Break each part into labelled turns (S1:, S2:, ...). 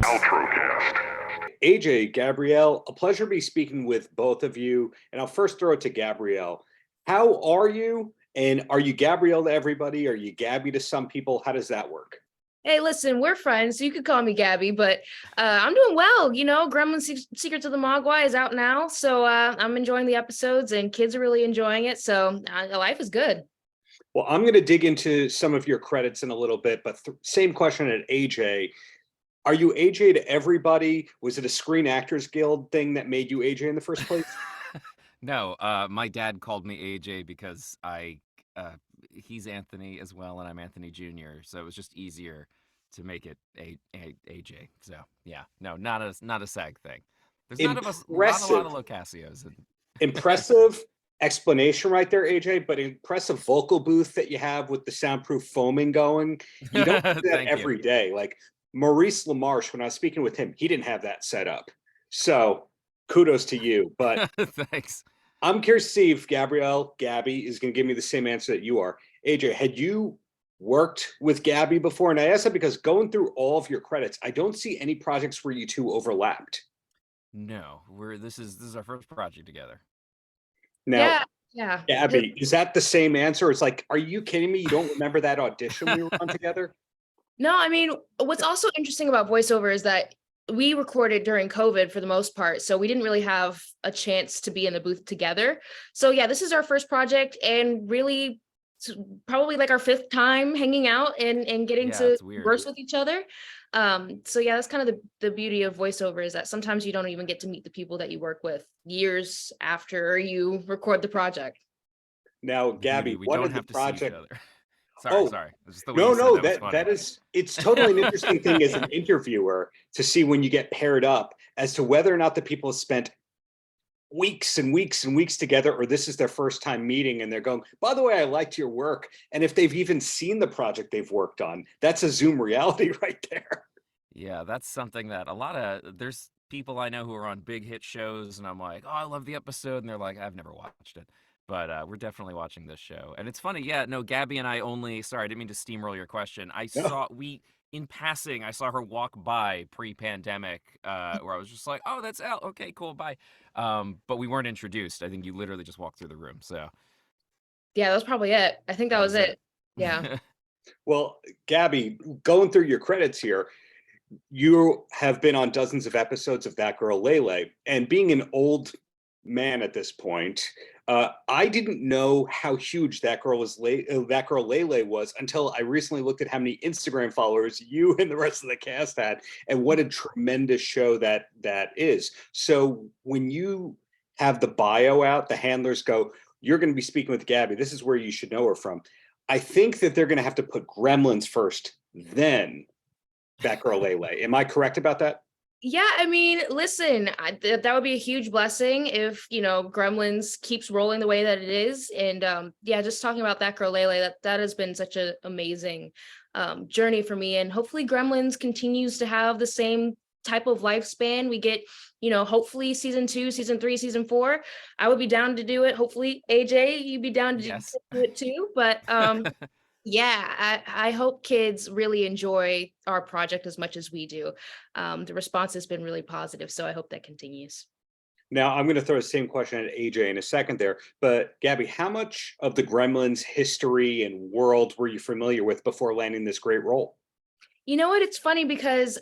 S1: Paltrocast.
S2: AJ, Gabrielle, a pleasure to be speaking with both of you. And I'll first throw it to Gabrielle. How are you? And are you Gabrielle to everybody? Are you Gabby to some people? How does that work?
S3: Hey, listen, we're friends, so you could call me Gabby, but I'm doing well. You know, Gremlins Secrets of the Mogwai is out now, so I'm enjoying the episodes, and kids are really enjoying it, so life is good.
S2: Well, I'm going to dig into some of your credits in a little bit, but same question at AJ. Are you AJ to everybody? Was it a Screen Actors Guild thing that made you AJ in the first place?
S4: No, my dad called me AJ because he's Anthony as well, and I'm Anthony Jr., so it was just easier to make it AJ. So yeah, no, not a SAG thing. There's not a lot of LoCascios.
S2: Impressive explanation right there, AJ, but impressive vocal booth that you have with the soundproof foaming going. You don't do that every day. Like Maurice LaMarche, when I was speaking with him, he didn't have that set up. So kudos to you. But
S4: thanks.
S2: I'm curious to see if Gabby is going to give me the same answer that you are. AJ, had you worked with Gabby before? And I ask that because going through all of your credits, I don't see any projects where you two overlapped.
S4: No, this is our first project together.
S2: Now,
S3: yeah.
S2: Gabby, is that the same answer? It's like, are you kidding me? You don't remember that audition we were on together?
S3: No, I mean, what's also interesting about voiceover is that we recorded during COVID for the most part, so we didn't really have a chance to be in the booth together. So yeah, this is our first project, and really probably like our fifth time hanging out and getting to converse with each other. So yeah, that's kind of the beauty of voiceover, is that sometimes you don't even get to meet the people that you work with years after you record the project.
S2: Now, Gabby,
S4: we don't have to see each other. Sorry. It's
S2: totally an interesting thing as an interviewer to see when you get paired up as to whether or not the people have spent weeks and weeks and weeks together, or this is their first time meeting and they're going, by the way, I liked your work. And if they've even seen the project they've worked on, that's a Zoom reality right there.
S4: Yeah, that's something that there's people I know who are on big hit shows, and I'm like, oh, I love the episode. And they're like, I've never watched it. But we're definitely watching this show. And it's funny, Gabby and I sorry, I didn't mean to steamroll your question. In passing, I saw her walk by pre-pandemic, where I was just like, oh, that's Elle. Okay, cool, bye. But we weren't introduced. I think you literally just walked through the room, so.
S3: Yeah, that was probably it. I think that was it. Yeah.
S2: Well, Gabby, going through your credits here, you have been on dozens of episodes of That Girl Lele, and being an old man at this point, I didn't know how huge That Girl Lele was until I recently looked at how many Instagram followers you and the rest of the cast had, and what a tremendous show that is. So when you have the bio out, the handlers go, you're going to be speaking with Gabby. This is where you should know her from. I think that they're going to have to put Gremlins first, then That Girl Lele. Am I correct about that?
S3: Yeah, I mean, listen, that would be a huge blessing if, Gremlins keeps rolling the way that it is. And just talking about That Girl Lele, that has been such an amazing journey for me. And hopefully Gremlins continues to have the same type of lifespan. We get, hopefully season 2, season 3, season 4. I would be down to do it. Hopefully, AJ, you'd be down to do it too. But yeah, I hope kids really enjoy our project as much as we do. The response has been really positive, so I hope that continues.
S2: Now, I'm going to throw the same question at AJ in a second there, but Gabby, how much of the Gremlins history and world were you familiar with before landing this great role?
S3: You know what? It's funny because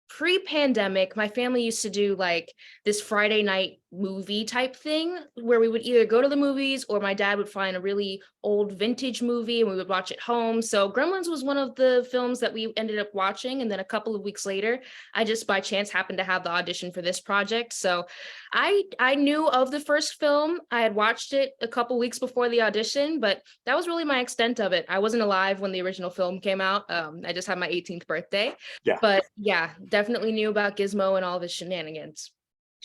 S3: pre-pandemic, my family used to do like this Friday night movie type thing where we would either go to the movies or my dad would find a really old vintage movie and we would watch it home. So Gremlins was one of the films that we ended up watching. And then a couple of weeks later, I just by chance happened to have the audition for this project. So I knew of the first film. I had watched it a couple weeks before the audition, but that was really my extent of it. I wasn't alive when the original film came out. I just had my 18th birthday.
S2: Yeah.
S3: But yeah, definitely knew about Gizmo and all of his shenanigans.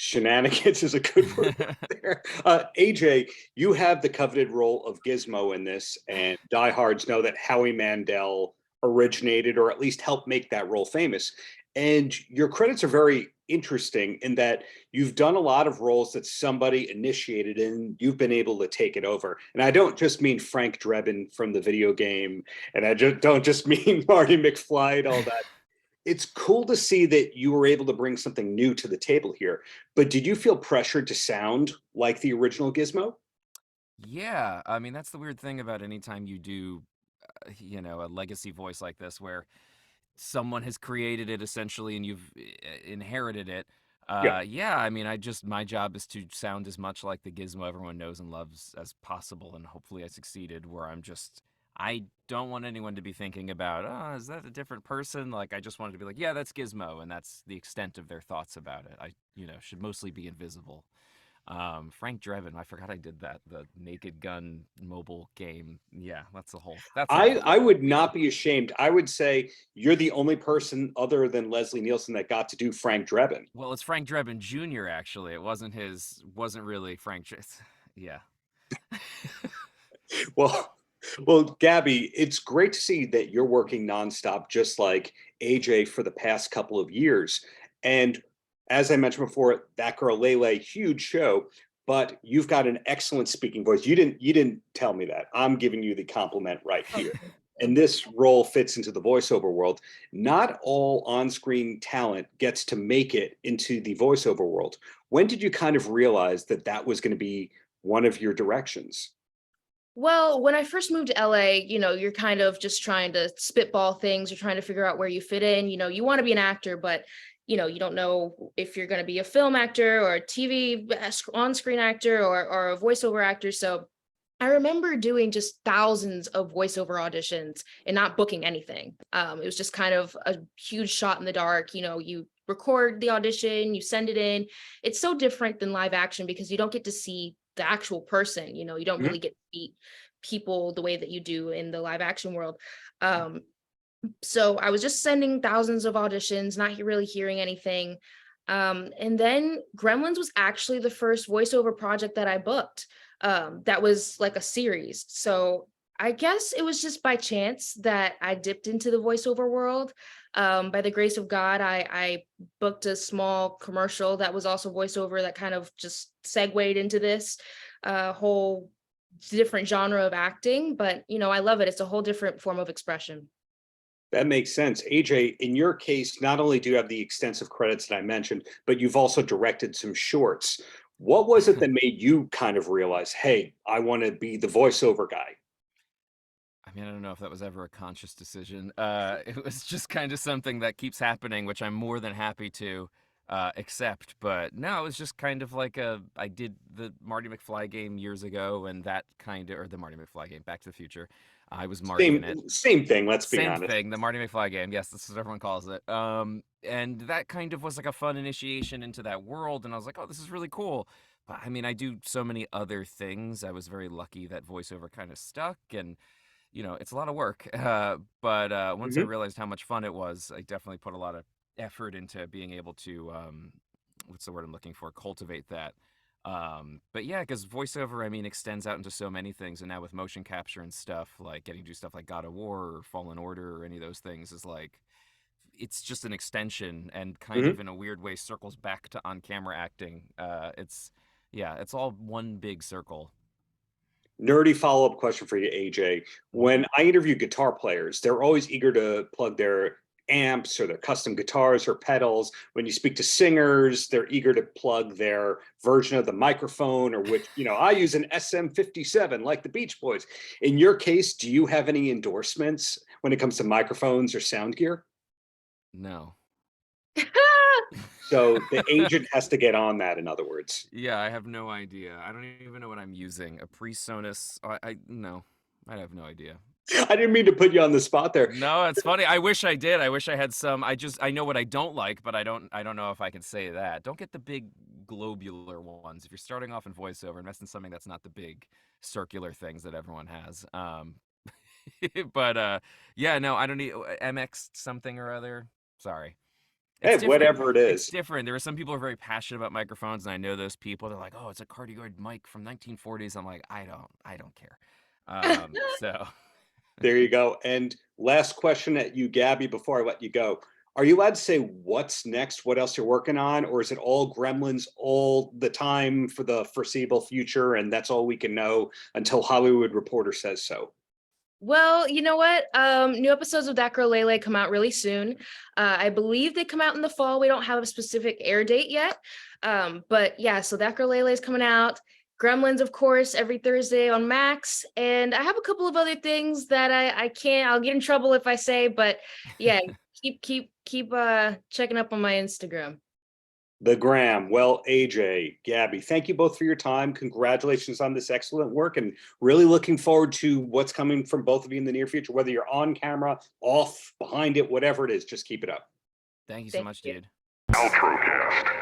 S2: Shenanigans is a good word there. AJ, you have the coveted role of Gizmo in this, and diehards know that Howie Mandel originated or at least helped make that role famous. And your credits are very interesting in that you've done a lot of roles that somebody initiated and you've been able to take it over. And I don't just mean Frank Drebin from the video game, and I don't just mean Marty McFly and all that. it's cool to see that you were able to bring something new to the table here. But did you feel pressured to sound like the original Gizmo?
S4: Yeah, I mean, that's the weird thing about anytime you do, a legacy voice like this where someone has created it essentially and you've inherited it.
S2: Yeah.
S4: Yeah, I mean, my job is to sound as much like the Gizmo everyone knows and loves as possible, and hopefully I succeeded. Where I don't want anyone to be thinking about, oh, is that a different person? Like, I just wanted to be like, yeah, that's Gizmo, and that's the extent of their thoughts about it. Should mostly be invisible. Frank Drebin, I forgot I did that. The Naked Gun mobile game. Yeah, that's a whole
S2: I
S4: thing.
S2: would not be ashamed. I would say you're the only person other than Leslie Nielsen that got to do Frank Drebin.
S4: Well, it's Frank Drebin Jr. actually. It wasn't really Yeah.
S2: Well, well, Gabby, it's great to see that you're working nonstop, just like AJ for the past couple of years. And as I mentioned before, That Girl Lele, huge show, but you've got an excellent speaking voice. You didn't tell me that. I'm giving you the compliment right here. And this role fits into the voiceover world. Not all on-screen talent gets to make it into the voiceover world. When did you kind of realize that that was going to be one of your directions?
S3: Well, when I first moved to LA, you're kind of just trying to spitball things. You're trying to figure out where you fit in. You want to be an actor, but you don't know if you're going to be a film actor or a TV on-screen actor or a voiceover actor. So I remember doing just thousands of voiceover auditions and not booking anything. It was just kind of a huge shot in the dark. You record the audition, you send it in. It's so different than live action because you don't get to see the actual person. You don't
S2: Mhm.
S3: really get to meet people the way that you do in the live action world. So I was just sending thousands of auditions, not really hearing anything. And then Gremlins was actually the first voiceover project that I booked. That was like a series. So I guess it was just by chance that I dipped into the voiceover world. By the grace of God, I booked a small commercial that was also voiceover that kind of just segued into this whole different genre of acting. But, I love it. It's a whole different form of expression.
S2: That makes sense. AJ, in your case, not only do you have the extensive credits that I mentioned, but you've also directed some shorts. What was it that made you kind of realize, hey, I want to be the voiceover guy?
S4: I mean, I don't know if that was ever a conscious decision. It was just kind of something that keeps happening, which I'm more than happy to accept. But no, it was just kind of like I did the Marty McFly game years ago, and or the Marty McFly game, Back to the Future. I was Marty in it.
S2: Same thing, let's be
S4: Same
S2: honest.
S4: thing, the Marty McFly game. Yes, this is what everyone calls it. And that kind of was like a fun initiation into that world, and I was like, oh, this is really cool. But I mean, I do so many other things. I was very lucky that voiceover kind of stuck, and it's a lot of work. But once I
S2: Mhm.
S4: realized how much fun it was, I definitely put a lot of effort into being able to, what's the word I'm looking for, cultivate that. But yeah, because voiceover, I mean, extends out into so many things. And now with motion capture and stuff, like getting to do stuff like God of War or Fallen Order or any of those things is like, it's just an extension and kind
S2: Mhm.
S4: of in a weird way circles back to on camera acting. Yeah, it's all one big circle.
S2: Nerdy follow-up question for you, AJ.
S4: Mhm.
S2: When I interview guitar players, they're always eager to plug their amps or their custom guitars or pedals. When you speak to singers, they're eager to plug their version of the microphone, or which, I use an SM57 like the Beach Boys. In your case, do you have any endorsements when it comes to microphones or sound gear?
S4: No.
S2: So the agent has to get on that, in other words.
S4: Yeah, I have no idea. I don't even know what I'm using. A PreSonus. No, I have no idea.
S2: I didn't mean to put you on the spot there.
S4: No, it's funny. I wish I did. I wish I had some. I know what I don't like, but I don't know if I can say that. Don't get the big globular ones. If you're starting off in voiceover, invest in something that's not the big circular things that everyone has. But yeah, no, I don't need MX something or other. Sorry. It's
S2: Hey,
S4: different.
S2: whatever it
S4: It's
S2: is.
S4: different. There are some people who are very passionate about microphones, and I know those people. They're like, "Oh, it's a cardioid mic from 1940s." I'm like, I don't care. So
S2: There you go. And last question at you, Gabby, before I let you go. Are you allowed to say what's next, what else you're working on, or is it all Gremlins all the time for the foreseeable future, and that's all we can know until Hollywood Reporter says so?
S3: Well, you know what? New episodes of That Girl Lele come out really soon. I believe they come out in the fall. We don't have a specific air date yet. But yeah, so That Girl Lele is coming out. Gremlins, of course, every Thursday on Max. And I have a couple of other things that I can't, I'll get in trouble if I say, but yeah, keep checking up on my Instagram.
S2: The Gram. Well, AJ, Gabby, thank you both for your time. Congratulations on this excellent work, and really looking forward to what's coming from both of you in the near future, whether you're on camera, off, behind it, whatever it is, just keep it up.
S4: Thank you so
S3: Thank
S4: much,
S3: you.
S4: dude.
S1: Paltrocast.